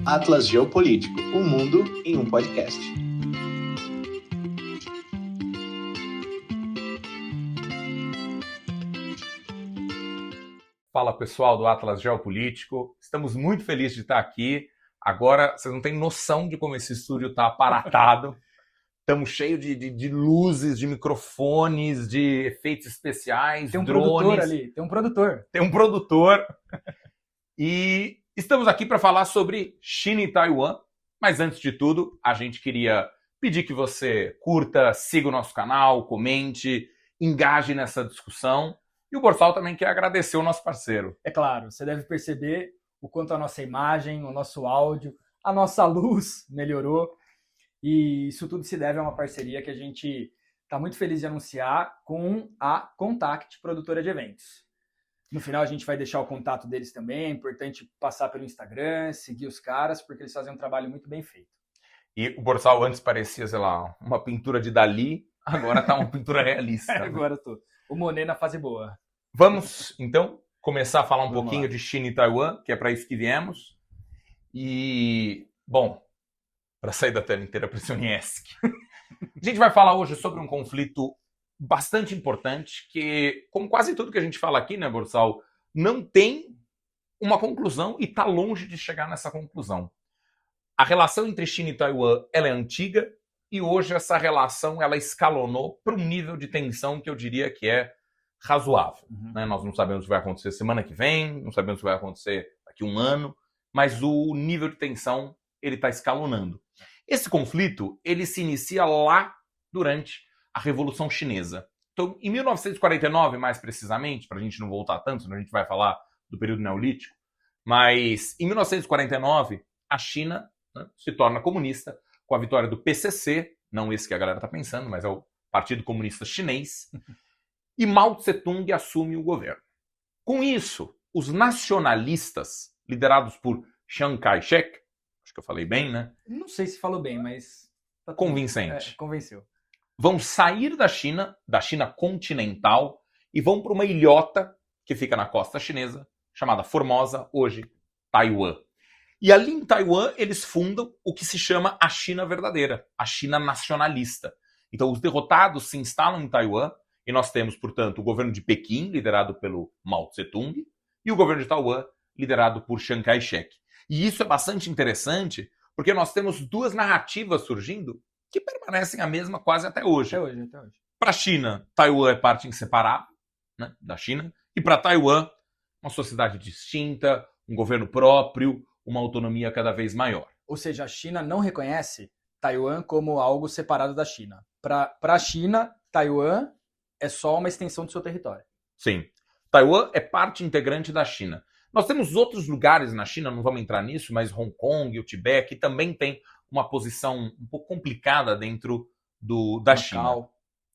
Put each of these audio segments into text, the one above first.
Atlas Geopolítico, o mundo em um podcast. Fala pessoal do Atlas Geopolítico, estamos muito felizes de estar aqui. Agora, vocês não têm noção de como esse estúdio está aparatado. Estamos cheios de luzes, de microfones, de efeitos especiais, tem um drones. Produtor ali, tem um produtor. Tem um produtor. E estamos aqui para falar sobre China e Taiwan. Mas antes de tudo, a gente queria pedir que você curta, siga o nosso canal, comente, engaje nessa discussão. E o Borsal também quer agradecer o nosso parceiro. É claro, você deve perceber o quanto a nossa imagem, o nosso áudio, a nossa luz melhorou. E isso tudo se deve a uma parceria que a gente está muito feliz de anunciar com a Contact, produtora de eventos. No final a gente vai deixar o contato deles também, é importante passar pelo Instagram, seguir os caras, porque eles fazem um trabalho muito bem feito. E o Borsal antes parecia, sei lá, uma pintura de Dalí, agora está uma pintura realista. Agora eu tô. O Monet na fase boa. Vamos, então, começar a falar um Vamos pouquinho lá. de China e Taiwan, que é para isso que viemos. E, bom, para sair da tela inteira, pressione ESC. A gente vai falar hoje sobre um conflito bastante importante, que, como quase tudo que a gente fala aqui, né, Borsal, não tem uma conclusão e está longe de chegar nessa conclusão. A relação entre China e Taiwan ela é antiga e hoje essa relação ela escalonou para um nível de tensão que eu diria que é razoável. Né? Nós não sabemos o que vai acontecer semana que vem, não sabemos o que vai acontecer daqui a um ano, mas o nível de tensão ele está escalonando. Esse conflito ele se inicia lá durante a Revolução Chinesa. Então, em 1949, mais precisamente, para a gente não voltar tanto, senão a gente vai falar do período neolítico, mas em 1949, a China, né, se torna comunista com a vitória do PCC, não esse que a galera está pensando, mas é o Partido Comunista Chinês, e Mao Tse-tung assume o governo. Com isso, os nacionalistas, liderados por Chiang Kai-shek, acho que eu falei bem, né? Não sei se falou bem, mas... Convincente. Convenceu. Vão sair da China continental, e vão para uma ilhota que fica na costa chinesa, chamada Formosa, hoje Taiwan. E ali em Taiwan, eles fundam o que se chama a China verdadeira, a China nacionalista. Então, os derrotados se instalam em Taiwan, e nós temos, portanto, o governo de Pequim, liderado pelo Mao Tse-tung, e o governo de Taiwan, liderado por Chiang Kai-shek. E isso é bastante interessante, porque nós temos duas narrativas surgindo que permanecem a mesma quase até hoje. Até hoje. Para a China, Taiwan é parte inseparável, né, da China, e para Taiwan, uma sociedade distinta, um governo próprio, uma autonomia cada vez maior. Ou seja, a China não reconhece Taiwan como algo separado da China. Para a China, Taiwan é só uma extensão do seu território. Sim. Taiwan é parte integrante da China. Nós temos outros lugares na China, não vamos entrar nisso, mas Hong Kong e o Tibete, que também tem uma posição um pouco complicada dentro da China.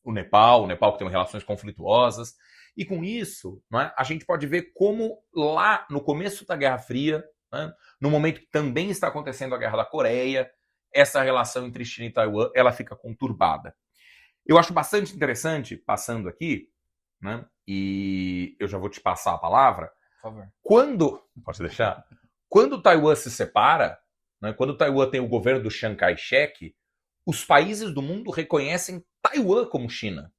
O Nepal que tem relações conflituosas. E com isso, né, a gente pode ver como lá no começo da Guerra Fria, né, no momento que também está acontecendo a Guerra da Coreia, essa relação entre China e Taiwan ela fica conturbada. Eu acho bastante interessante, passando aqui, né, e eu já vou te passar a palavra, por favor. Quando Taiwan se separa, né, quando Taiwan tem o governo do Chiang Kai-shek, os países do mundo reconhecem Taiwan como China,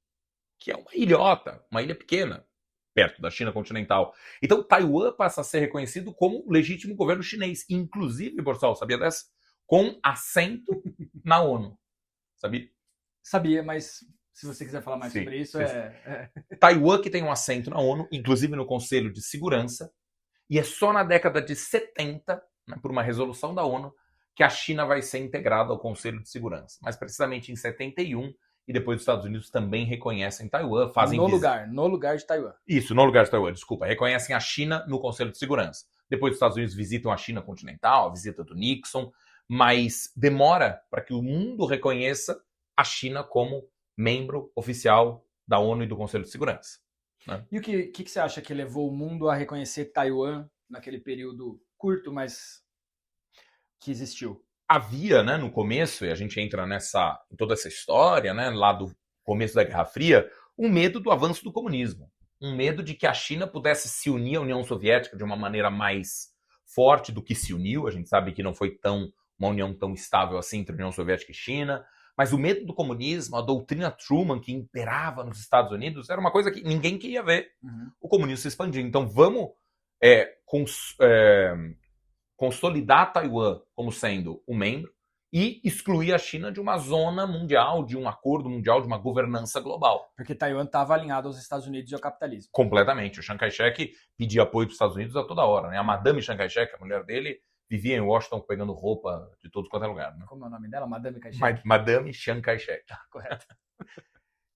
que é uma ilhota, uma ilha pequena, perto da China continental. Então Taiwan passa a ser reconhecido como legítimo governo chinês, inclusive, Borsal, sabia dessa? Com assento na ONU. Sabia? Sabia, mas se você quiser falar mais sobre isso, Taiwan que tem um assento na ONU, inclusive no Conselho de Segurança, e é só na década de 70, né, por uma resolução da ONU, que a China vai ser integrada ao Conselho de Segurança. Mas precisamente em 71, e depois os Estados Unidos também reconhecem Taiwan, fazem... No lugar de Taiwan. Isso, no lugar de Taiwan, desculpa. Reconhecem a China no Conselho de Segurança. Depois os Estados Unidos visitam a China continental, a visita do Nixon, mas demora para que o mundo reconheça a China como membro oficial da ONU e do Conselho de Segurança. Né? E o que você acha que levou o mundo a reconhecer Taiwan naquele período curto, mas que existiu? Havia, né, no começo, e a gente entra em toda essa história, né, lá do começo da Guerra Fria, um medo do avanço do comunismo. Um medo de que a China pudesse se unir à União Soviética de uma maneira mais forte do que se uniu. A gente sabe que não foi uma união tão estável assim entre a União Soviética e China. Mas o medo do comunismo, a doutrina Truman que imperava nos Estados Unidos, era uma coisa que ninguém queria ver o comunismo se expandir. Então vamos consolidar Taiwan como sendo um membro e excluir a China de uma zona mundial, de um acordo mundial, de uma governança global. Porque Taiwan estava alinhado aos Estados Unidos e ao capitalismo. Completamente. O Chiang Kai-shek pedia apoio para os Estados Unidos a toda hora, né? A Madame Chiang Kai-shek, a mulher dele, vivia em Washington pegando roupa de todo quanto é lugar. Né? Como é o nome dela? Madame Kai-shek? Madame Chiang Kai-shek. Correto.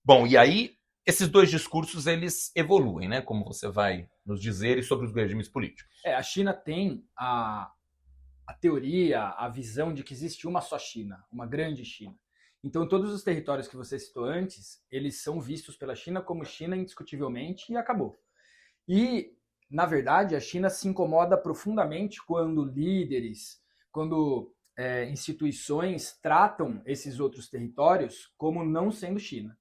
Bom, e aí esses dois discursos eles evoluem, né? Como você vai nos dizer, e sobre os regimes políticos. A China tem a teoria, a visão de que existe uma só China, uma grande China. Então, todos os territórios que você citou antes, eles são vistos pela China como China indiscutivelmente e acabou. E, na verdade, a China se incomoda profundamente quando líderes, quando instituições tratam esses outros territórios como não sendo China.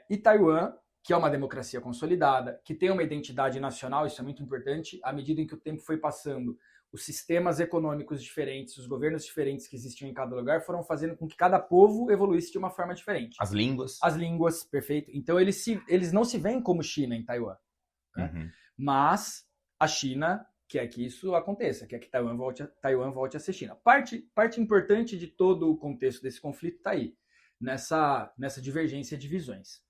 E Taiwan, que é uma democracia consolidada, que tem uma identidade nacional, isso é muito importante, à medida em que o tempo foi passando, os sistemas econômicos diferentes, os governos diferentes que existiam em cada lugar foram fazendo com que cada povo evoluísse de uma forma diferente. As línguas. As línguas, perfeito. Então eles não se veem como China em Taiwan. Né? Mas a China quer que isso aconteça, quer que Taiwan volte a ser China. Parte importante de todo o contexto desse conflito está aí, nessa divergência de visões.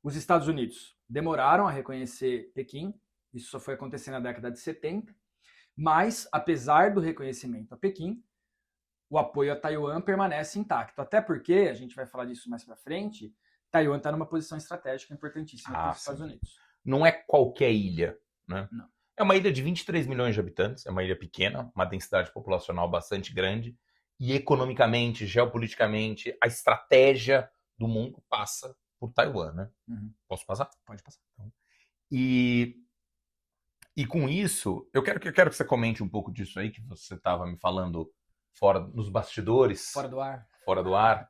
Os Estados Unidos demoraram a reconhecer Pequim, isso só foi acontecer na década de 70, mas, apesar do reconhecimento a Pequim, o apoio a Taiwan permanece intacto. Até porque, a gente vai falar disso mais para frente, Taiwan está numa posição estratégica importantíssima para os Estados Unidos. Não é qualquer ilha, né? Não. É uma ilha de 23 milhões de habitantes, é uma ilha pequena, uma densidade populacional bastante grande, e economicamente, geopoliticamente, a estratégia do mundo passa por Taiwan, né? Posso passar? Pode passar. E com isso, eu quero que você comente um pouco disso aí que você estava me falando nos bastidores. Fora do ar. Fora do ar.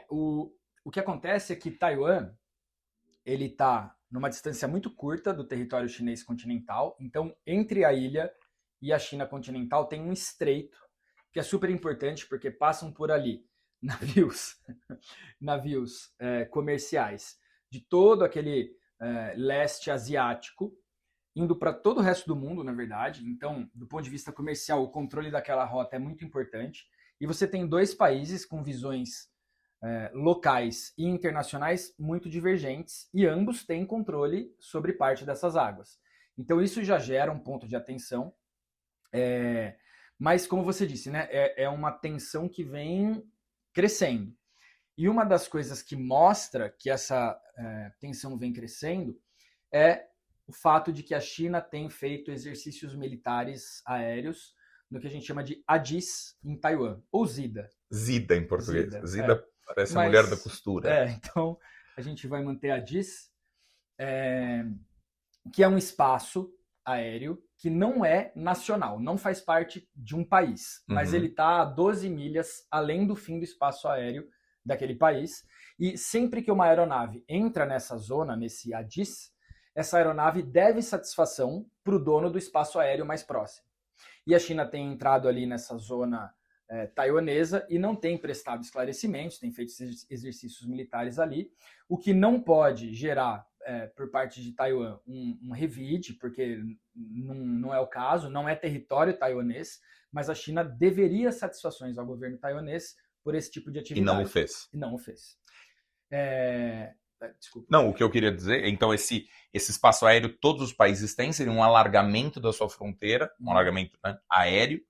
O que acontece é que Taiwan, ele está numa distância muito curta do território chinês continental. Então, entre a ilha e a China continental tem um estreito, que é super importante porque passam por ali navios comerciais de todo aquele leste asiático, indo para todo o resto do mundo, na verdade. Então, do ponto de vista comercial, o controle daquela rota é muito importante. E você tem dois países com visões locais e internacionais muito divergentes, e ambos têm controle sobre parte dessas águas. Então, isso já gera um ponto de atenção. Mas, como você disse, né, é uma tensão que vem crescendo. E uma das coisas que mostra que essa tensão vem crescendo é o fato de que a China tem feito exercícios militares aéreos no que a gente chama de ADIS em Taiwan, ou ZIDA. ZIDA em português. ZIDA parece a mulher da costura. Então a gente vai manter a ADIS, que é um espaço aéreo que não é nacional, não faz parte de um país, mas ele está a 12 milhas além do fim do espaço aéreo daquele país, e sempre que uma aeronave entra nessa zona, nesse ADIS, essa aeronave deve satisfação para o dono do espaço aéreo mais próximo. E a China tem entrado ali nessa zona taiwanesa e não tem prestado esclarecimentos, tem feito exercícios militares ali, o que não pode gerar, por parte de Taiwan, um revide, porque não é o caso, não é território taiwanês, mas a China deveria satisfações ao governo taiwanês por esse tipo de atividade. E não o fez. E não o fez. Desculpa. Não, o que eu queria dizer, então esse espaço aéreo todos os países têm, seria um alargamento da sua fronteira, um alargamento aéreo,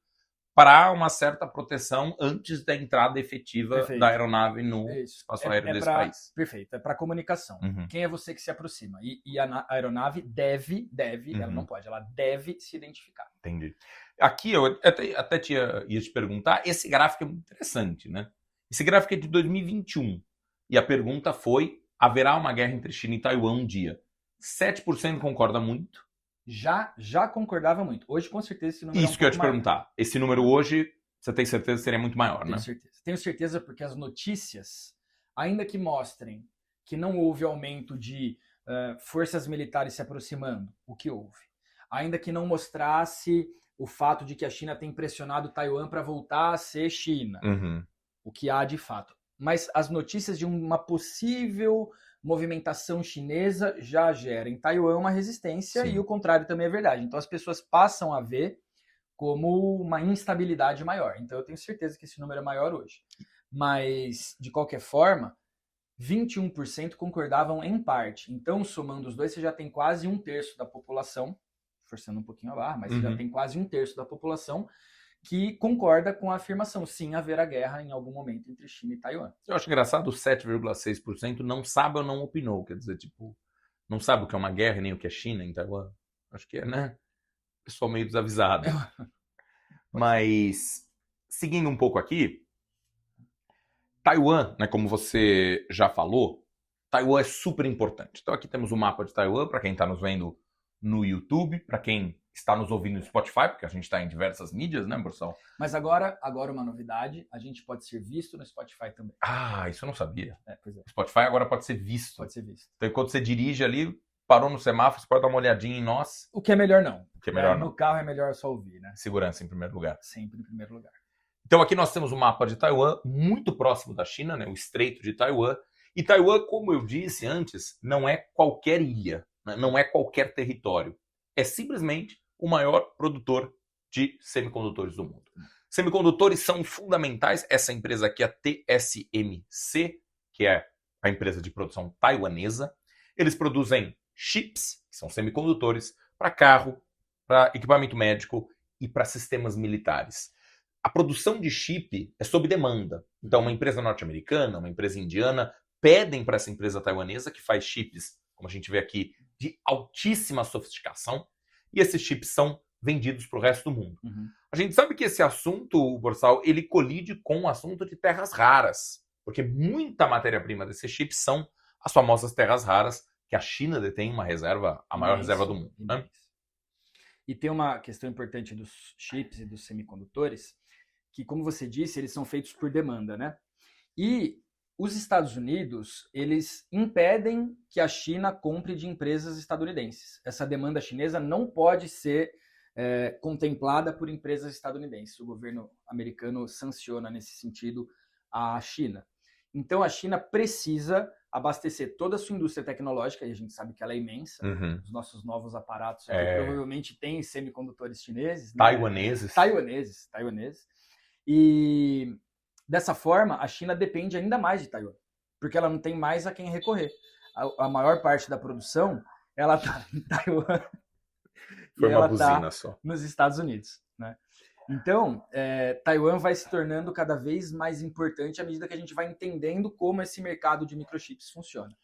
para uma certa proteção antes da entrada efetiva da aeronave no espaço aéreo desse país. Perfeito, é para comunicação. Quem é você que se aproxima? E a aeronave deve, ela não pode, ela deve se identificar. Entendi. Aqui eu até ia te perguntar, esse gráfico é muito interessante, né? Esse gráfico é de 2021, e a pergunta foi: haverá uma guerra entre China e Taiwan um dia? 7% concorda muito. Já concordava muito. Hoje, com certeza, esse número Isso que eu ia te perguntar. Esse número hoje, você tem certeza que seria muito maior, né? Tenho certeza porque as notícias, ainda que mostrem que não houve aumento de forças militares se aproximando, o que houve? ainda que não mostrasse o fato de que a China tem pressionado Taiwan para voltar a ser China, o que há de fato. Mas as notícias de uma possível movimentação chinesa já geram em Taiwan uma resistência. Sim. E o contrário também é verdade. Então as pessoas passam a ver como uma instabilidade maior. Então eu tenho certeza que esse número é maior hoje. Mas, de qualquer forma, 21% concordavam em parte. Então, somando os dois, você já tem quase 1/3 da população, forçando um pouquinho a barra, mas você já tem quase 1/3 da população que concorda com a afirmação, sim, haverá guerra em algum momento entre China e Taiwan. Eu acho engraçado, os 7,6% não sabe ou não opinou, quer dizer, tipo, não sabe o que é uma guerra e nem o que é China em Taiwan. Acho que é, né? Pessoal meio desavisado. Mas, seguindo um pouco aqui, Taiwan, né, como você já falou, Taiwan é super importante. Então aqui temos o mapa de Taiwan, para quem está nos vendo no YouTube, para quem está nos ouvindo no Spotify, porque a gente está em diversas mídias, né, Borsal? Mas agora uma novidade, a gente pode ser visto no Spotify também. Ah, isso eu não sabia. Pois é. Spotify agora pode ser visto. Pode ser visto. Então enquanto você dirige ali, parou no semáforo, você pode dar uma olhadinha em nós. O que é melhor não. O que é melhor não. No carro é melhor só ouvir, né? Segurança em primeiro lugar. Sempre em primeiro lugar. Então aqui nós temos o mapa de Taiwan, muito próximo da China, né, o Estreito de Taiwan. E Taiwan, como eu disse antes, não é qualquer ilha, né, não é qualquer território. É simplesmente o maior produtor de semicondutores do mundo. Semicondutores são fundamentais. Essa empresa aqui, a TSMC, que é a empresa de produção taiwanesa, eles produzem chips, que são semicondutores, para carro, para equipamento médico e para sistemas militares. A produção de chip é sob demanda. Então, uma empresa norte-americana, uma empresa indiana, pedem para essa empresa taiwanesa, que faz chips, como a gente vê aqui, de altíssima sofisticação, e esses chips são vendidos para o resto do mundo. A gente sabe que esse assunto, Borsal, ele colide com o assunto de terras raras, porque muita matéria-prima desses chips são as famosas terras raras, que a China detém uma reserva, a maior reserva do mundo. Né? E tem uma questão importante dos chips e dos semicondutores, que, como você disse, eles são feitos por demanda, né? E os Estados Unidos, eles impedem que a China compre de empresas estadunidenses. Essa demanda chinesa não pode ser contemplada por empresas estadunidenses. O governo americano sanciona, nesse sentido, a China. Então, a China precisa abastecer toda a sua indústria tecnológica, e a gente sabe que ela é imensa. Os nossos novos aparatos aqui provavelmente têm semicondutores chineses. Né? Taiwaneses. E dessa forma, a China depende ainda mais de Taiwan, porque ela não tem mais a quem recorrer. A maior parte da produção, ela está em Taiwan. Foi uma buzina só. Nos Estados Unidos. Né? Então, Taiwan vai se tornando cada vez mais importante à medida que a gente vai entendendo como esse mercado de microchips funciona.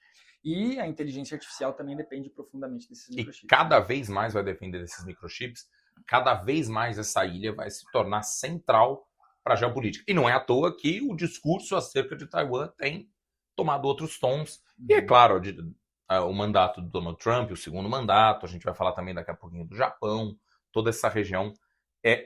E a inteligência artificial também depende profundamente desses microchips. E cada vez mais vai depender desses microchips, cada vez mais essa ilha vai se tornar central para a geopolítica. E não é à toa que o discurso acerca de Taiwan tem tomado outros tons. E é claro, o mandato do Donald Trump, o segundo mandato, a gente vai falar também daqui a pouquinho do Japão, toda essa região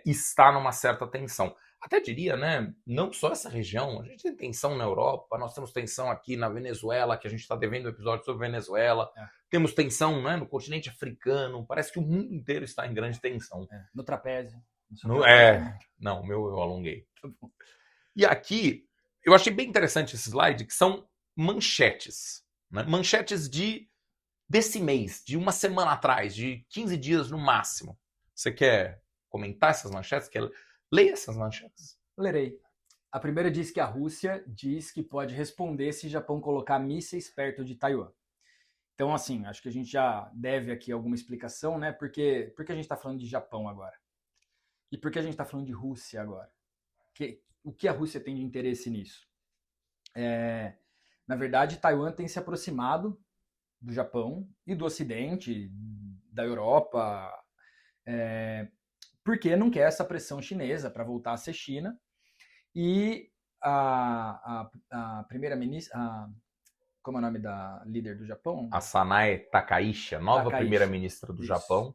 está numa certa tensão. Até diria, né, não só essa região, a gente tem tensão na Europa, nós temos tensão aqui na Venezuela, que a gente está devendo um episódio sobre Venezuela, temos tensão, né, no continente africano, parece que o mundo inteiro está em grande tensão. No trapézio. Não, o meu eu alonguei. E aqui, eu achei bem interessante esse slide, que são manchetes. Né? Manchetes desse mês, de uma semana atrás, de 15 dias no máximo. Você quer comentar essas manchetes? Quer ler essas manchetes? Lerei. A primeira diz que a Rússia diz que pode responder se o Japão colocar mísseis perto de Taiwan. Então, assim, acho que a gente já deve aqui alguma explicação, né? Por que a gente está falando de Japão agora? E por que a gente está falando de Rússia agora? O que a Rússia tem de interesse nisso? Na verdade, Taiwan tem se aproximado do Japão e do Ocidente, da Europa, porque não quer essa pressão chinesa para voltar a ser China. E a primeira-ministra, como é o nome da líder do Japão? A Sanae Takaishi, a nova primeira-ministra do Japão.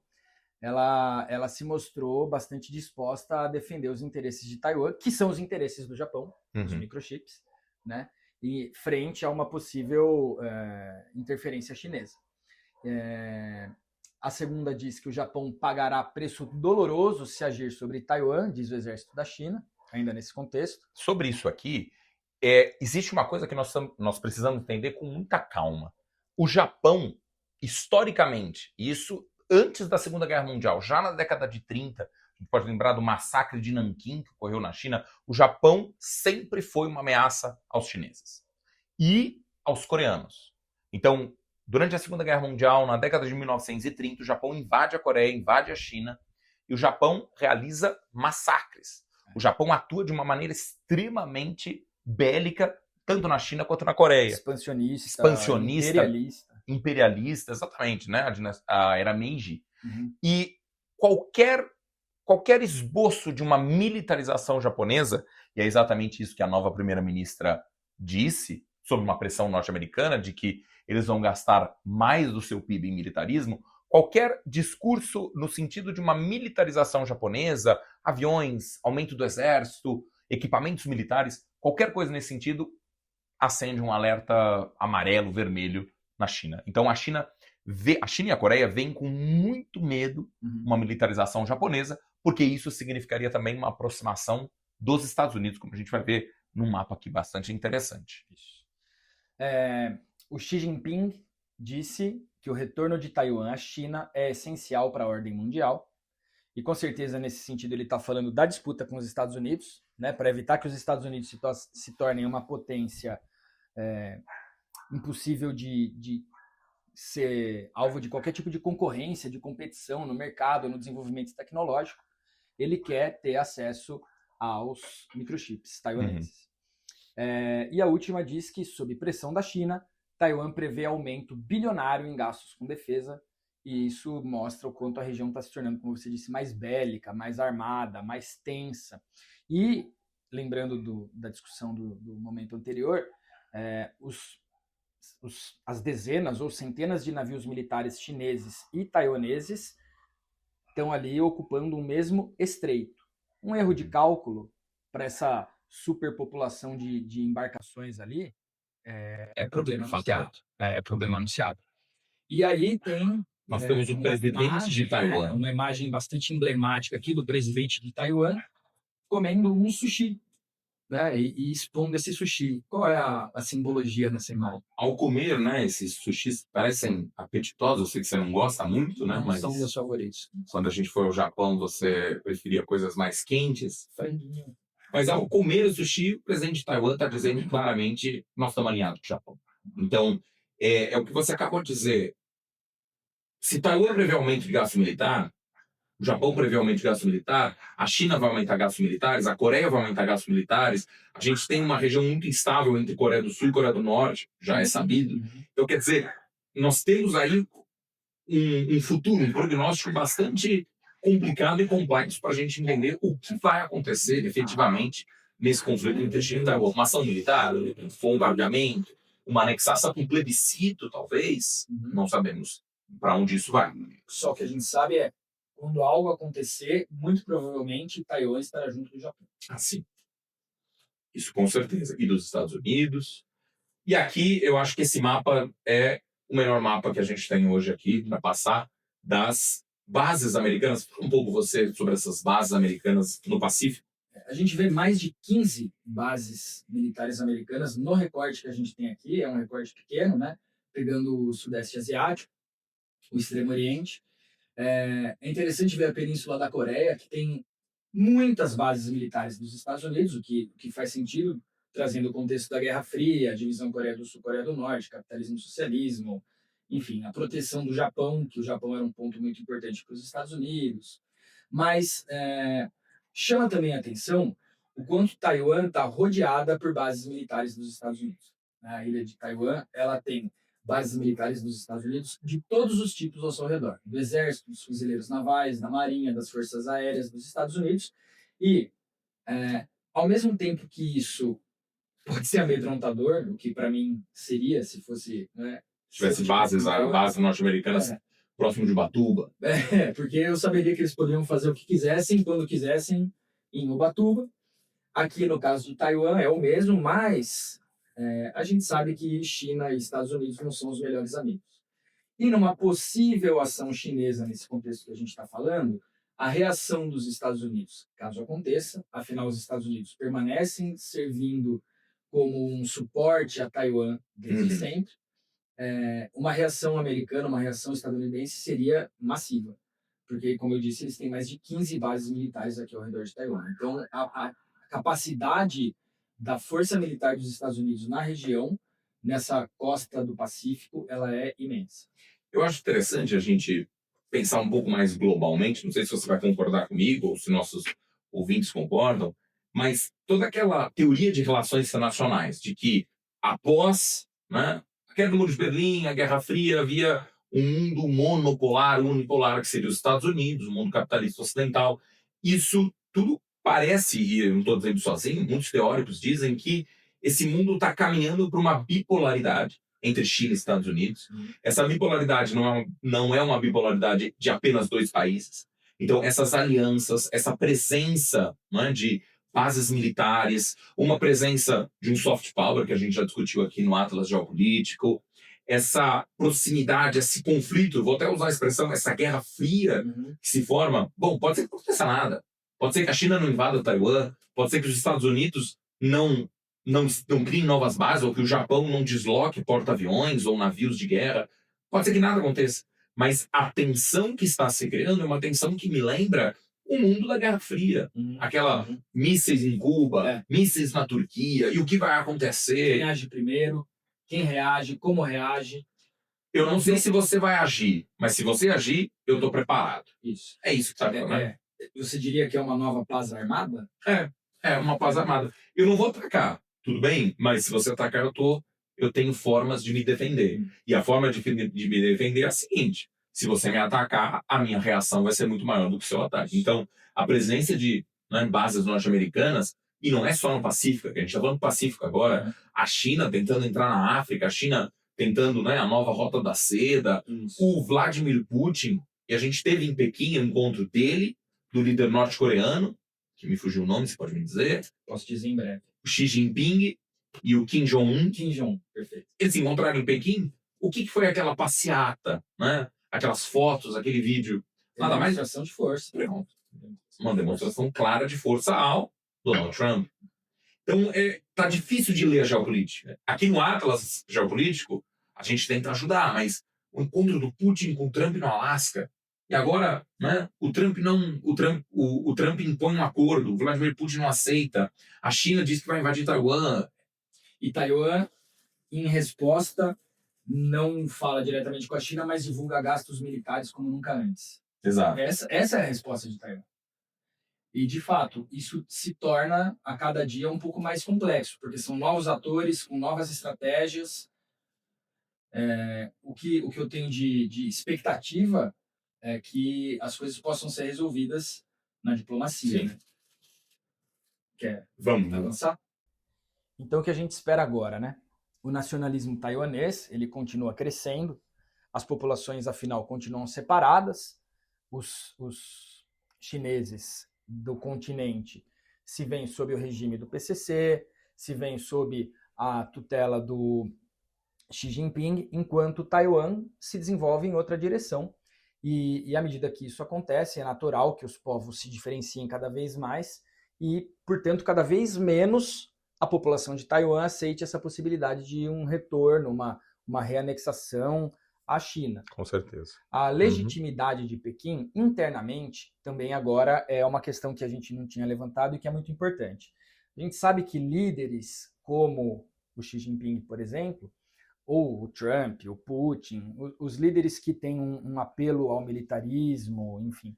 Ela se mostrou bastante disposta a defender os interesses de Taiwan, que são os interesses do Japão, os microchips, né? E frente a uma possível interferência chinesa. A segunda diz que o Japão pagará preço doloroso se agir sobre Taiwan, diz o exército da China, ainda nesse contexto. Sobre isso aqui, existe uma coisa que nós precisamos entender com muita calma. O Japão, historicamente, isso antes da Segunda Guerra Mundial, já na década de 30, a gente pode lembrar do massacre de Nanquim, que ocorreu na China, o Japão sempre foi uma ameaça aos chineses e aos coreanos. Então, durante a Segunda Guerra Mundial, na década de 1930, o Japão invade a Coreia, invade a China, e o Japão realiza massacres. O Japão atua de uma maneira extremamente bélica, tanto na China quanto na Coreia. Expansionista, imperialista, exatamente, né? A era Meiji. E qualquer esboço de uma militarização japonesa, e é exatamente isso que a nova primeira-ministra disse, sob uma pressão norte-americana, de que eles vão gastar mais do seu PIB em militarismo, qualquer discurso no sentido de uma militarização japonesa, aviões, aumento do exército, equipamentos militares, qualquer coisa nesse sentido acende um alerta amarelo, vermelho na China. Então a China e a Coreia veem com muito medo uma militarização japonesa, porque isso significaria também uma aproximação dos Estados Unidos, como a gente vai ver num mapa aqui bastante interessante. O Xi Jinping disse que o retorno de Taiwan à China é essencial para a ordem mundial. E com certeza, nesse sentido, ele está falando da disputa com os Estados Unidos, né, para evitar que os Estados Unidos se tornem uma potência impossível de ser alvo de qualquer tipo de concorrência, de competição no mercado, no desenvolvimento tecnológico. Ele quer ter acesso aos microchips taiwaneses. E a última diz que, sob pressão da China, Taiwan prevê aumento bilionário em gastos com defesa, e isso mostra o quanto a região está se tornando, como você disse, mais bélica, mais armada, mais tensa. E, lembrando da discussão do momento anterior, as dezenas ou centenas de navios militares chineses e taiwaneses estão ali ocupando o mesmo estreito. Um erro de cálculo para essa superpopulação de embarcações ali é problema anunciado. É problema anunciado. E aí tem Nós temos o presidente de Taiwan. Uma imagem bastante emblemática aqui do presidente de Taiwan comendo um sushi, né, e expondo esse sushi. Qual é a simbologia nessa imagem? Ao comer, né, esses sushis parecem apetitosos, eu sei que você não gosta muito, né, mas são meus favoritos. Quando a gente foi ao Japão, você preferia coisas mais quentes. Franguinho. Mas ao comer o sushi, o presidente de Taiwan está dizendo claramente nós estamos alinhados com o Japão. Então, é o que você acabou de dizer. Se Taiwan prevê aumento de gasto militar, o Japão prevê aumento de gasto militar, a China vai aumentar gastos militares, a Coreia vai aumentar gastos militares, a gente tem uma região muito instável entre Coreia do Sul e Coreia do Norte, já é sabido. Então, quer dizer, nós temos aí um futuro, um prognóstico bastante complicado e complexo para a gente entender o que vai acontecer efetivamente nesse conflito entre China e Taiwan. Uma ação militar, um bombardeamento, uma anexação, um plebiscito, talvez, não sabemos para onde isso vai. Só o que a gente sabe é, quando algo acontecer, muito provavelmente Taiwan estará junto do Japão. Assim. Isso com certeza. E dos Estados Unidos. E aqui eu acho que esse mapa é o melhor mapa que a gente tem hoje aqui para passar das bases americanas. Fala um pouco você sobre essas bases americanas no Pacífico. A gente vê mais de 15 bases militares americanas no recorte que a gente tem aqui. É um recorte pequeno, né? Pegando o Sudeste Asiático, o Extremo Oriente. É interessante ver a Península da Coreia, que tem muitas bases militares dos Estados Unidos, o que faz sentido, trazendo o contexto da Guerra Fria, a divisão Coreia do Sul, Coreia do Norte, capitalismo e socialismo, enfim, a proteção do Japão, que o Japão era um ponto muito importante para os Estados Unidos. Mas chama também a atenção o quanto Taiwan está rodeada por bases militares dos Estados Unidos. A ilha de Taiwan, ela tem bases militares dos Estados Unidos de todos os tipos ao seu redor, do exército, dos fuzileiros navais, da marinha, das forças aéreas dos Estados Unidos, e ao mesmo tempo que isso pode ser amedrontador, o que para mim seria se fosse, né, se tivesse bases norte-americanas próximo de Ubatuba. Porque eu saberia que eles poderiam fazer o que quisessem, quando quisessem, em Ubatuba. Aqui no caso de Taiwan é o mesmo, mas a gente sabe que China e Estados Unidos não são os melhores amigos. E numa possível ação chinesa nesse contexto que a gente está falando, a reação dos Estados Unidos, caso aconteça, afinal os Estados Unidos permanecem servindo como um suporte a Taiwan desde sempre, uma reação americana, uma reação estadunidense seria massiva. Porque, como eu disse, eles têm mais de 15 bases militares aqui ao redor de Taiwan. Então, a capacidade da força militar dos Estados Unidos na região, nessa costa do Pacífico, ela é imensa. Eu acho interessante a gente pensar um pouco mais globalmente, não sei se você vai concordar comigo ou se nossos ouvintes concordam, mas toda aquela teoria de relações internacionais, de que após, né, a queda do Muro de Berlim, a Guerra Fria, havia um mundo monopolar, unipolar, que seria os Estados Unidos, o mundo capitalista ocidental. Isso tudo parece, e eu não estou dizendo sozinho, muitos teóricos dizem que esse mundo está caminhando para uma bipolaridade entre China e Estados Unidos. Essa bipolaridade não é uma bipolaridade de apenas dois países. Então, essas alianças, essa presença, né, de bases militares, uma presença de um soft power, que a gente já discutiu aqui no Atlas Geopolítico, essa proximidade, esse conflito, vou até usar a expressão, essa guerra fria que se forma. Bom, pode ser que não aconteça nada. Pode ser que a China não invada Taiwan, pode ser que os Estados Unidos não criem novas bases, ou que o Japão não desloque porta-aviões ou navios de guerra. Pode ser que nada aconteça. Mas a tensão que está se criando é uma tensão que me lembra o mundo da Guerra Fria. Aquela mísseis em Cuba, mísseis na Turquia, e o que vai acontecer? Quem age primeiro, quem reage, como reage. Eu não sei se você vai agir, mas se você agir, eu estou preparado. Isso. É isso que está falando, né? Você diria que é uma nova paz armada? É uma paz armada. Eu não vou atacar, tudo bem? Mas se você atacar, eu tenho formas de me defender. E a forma de me defender é a seguinte: se você me atacar, a minha reação vai ser muito maior do que o seu ataque. Então, a presença de, né, bases norte-americanas, e não é só no Pacífico, que a gente está falando do Pacífico agora, a China tentando entrar na África, a China tentando, né, a nova Rota da Seda, o Vladimir Putin, e a gente teve em Pequim um encontro dele, do líder norte-coreano, que me fugiu o nome, você pode me dizer? Posso dizer em breve. O Xi Jinping e o Kim Jong-un. Kim Jong, perfeito. Eles se encontraram em Pequim. O que foi aquela passeata, né? Aquelas fotos, aquele vídeo? Nada mais. Demonstração de força. Pronto. Uma demonstração clara de força ao Donald Trump. Então, tá difícil de ler a geopolítica. Aqui no Atlas Geopolítico, a gente tenta ajudar, mas o encontro do Putin com o Trump no Alasca, e agora, né, o Trump impõe um acordo, o Vladimir Putin não aceita, a China diz que vai invadir Taiwan. E Taiwan, em resposta, não fala diretamente com a China, mas divulga gastos militares como nunca antes. Exato. Essa é a resposta de Taiwan. E, de fato, isso se torna, a cada dia, um pouco mais complexo, porque são novos atores, com novas estratégias. O que eu tenho de expectativa é que as coisas possam ser resolvidas na diplomacia. Né? Vamos avançar? Então, o que a gente espera agora, né? O nacionalismo taiwanês, ele continua crescendo, as populações, afinal, continuam separadas, os chineses do continente se veem sob o regime do PCC, se veem sob a tutela do Xi Jinping, enquanto Taiwan se desenvolve em outra direção. E à medida que isso acontece, é natural que os povos se diferenciem cada vez mais e, portanto, cada vez menos a população de Taiwan aceite essa possibilidade de um retorno, uma reanexação à China. Com certeza. A legitimidade de Pequim, internamente, também agora é uma questão que a gente não tinha levantado e que é muito importante. A gente sabe que líderes como o Xi Jinping, por exemplo, ou o Trump, o Putin, os líderes que têm um apelo ao militarismo, enfim,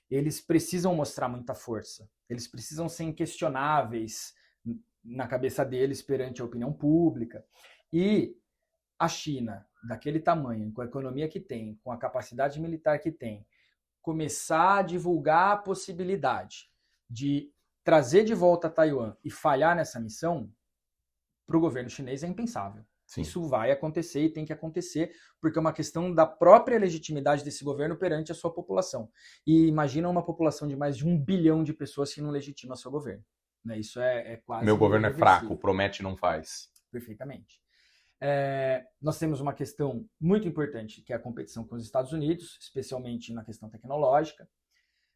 eles precisam mostrar muita força. Eles precisam ser inquestionáveis na cabeça deles perante a opinião pública. E a China, daquele tamanho, com a economia que tem, com a capacidade militar que tem, começar a divulgar a possibilidade de trazer de volta Taiwan e falhar nessa missão, para o governo chinês é impensável. Sim. Isso vai acontecer e tem que acontecer, porque é uma questão da própria legitimidade desse governo perante a sua população. E imagina uma população de mais de 1 bilhão de pessoas que não legitima seu governo. Né? Isso é quase... Meu governo é fraco, promete e não faz. Perfeitamente. Nós temos uma questão muito importante, que é a competição com os Estados Unidos, especialmente na questão tecnológica.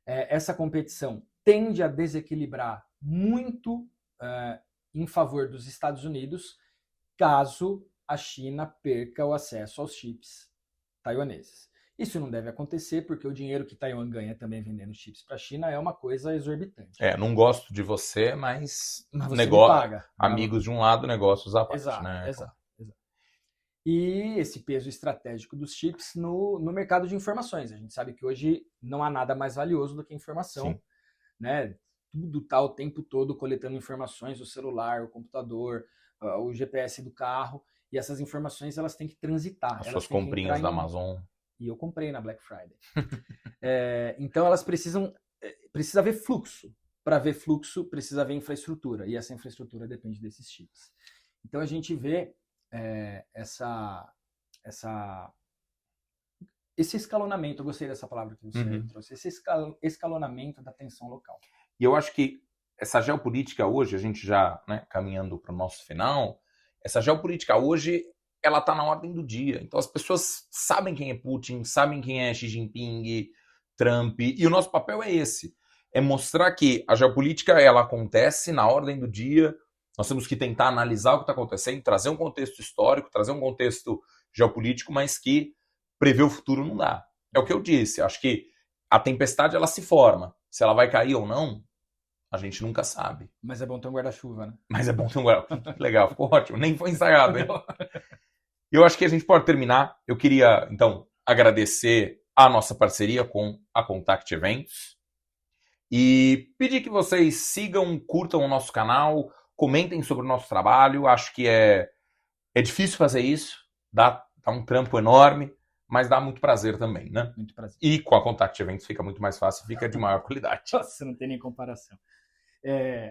Essa competição tende a desequilibrar muito em favor dos Estados Unidos, caso a China perca o acesso aos chips taiwaneses. Isso não deve acontecer, porque o dinheiro que Taiwan ganha também vendendo chips para a China é uma coisa exorbitante. Não gosto de você, mas você negócio, me paga. amigos de um lado, negócios à parte. Exato, né? exato. E esse peso estratégico dos chips no mercado de informações. A gente sabe que hoje não há nada mais valioso do que informação. Sim. Né? Tudo está o tempo todo coletando informações, o celular, o computador, o GPS do carro, e essas informações elas têm que transitar. As suas comprinhas da Amazon. E eu comprei na Black Friday. Então elas precisa haver fluxo. Para haver fluxo, precisa haver infraestrutura, e essa infraestrutura depende desses chips. Então a gente vê esse escalonamento, eu gostei dessa palavra que você trouxe, esse escalonamento da tensão local. E eu acho que essa geopolítica hoje, a gente já caminhando para o nosso final, essa geopolítica hoje, ela está na ordem do dia. Então as pessoas sabem quem é Putin, sabem quem é Xi Jinping, Trump, e o nosso papel é esse, é mostrar que a geopolítica ela acontece na ordem do dia. Nós temos que tentar analisar o que está acontecendo, trazer um contexto histórico, trazer um contexto geopolítico, mas que prever o futuro não dá. É o que eu disse, acho que a tempestade ela se forma. Se ela vai cair ou não, a gente nunca sabe. Mas é bom ter um guarda-chuva, né? Mas é bom ter um guarda-chuva. Legal, ficou ótimo. Nem foi ensaiado, hein? Eu acho que a gente pode terminar. Eu queria, então, agradecer a nossa parceria com a Contact Eventos e pedir que vocês sigam, curtam o nosso canal, comentem sobre o nosso trabalho. Acho que é difícil fazer isso, dá um trampo enorme, mas dá muito prazer também, né? Muito prazer. E com a Contact Eventos fica muito mais fácil, fica de maior qualidade. Nossa, não tem nem comparação.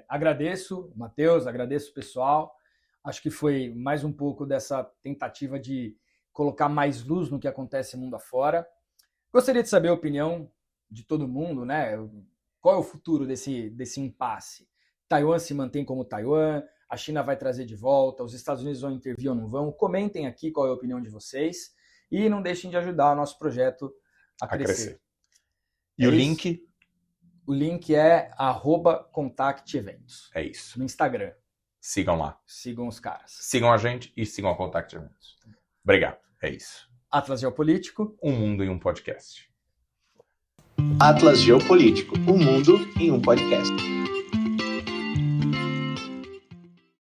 Agradeço, Matheus, agradeço o pessoal. Acho que foi mais um pouco dessa tentativa de colocar mais luz no que acontece mundo afora. Gostaria de saber a opinião de todo mundo, né? Qual é o futuro desse impasse? Taiwan se mantém como Taiwan, a China vai trazer de volta, os Estados Unidos vão intervir ou não vão? Comentem aqui qual é a opinião de vocês e não deixem de ajudar o nosso projeto a crescer. E o link? O link é @ContactEventos. É isso. No Instagram. Sigam lá. Sigam os caras. Sigam a gente e sigam a Contact Eventos. Obrigado. É isso. Atlas Geopolítico. Um mundo em um podcast. Atlas Geopolítico. Um mundo em um podcast.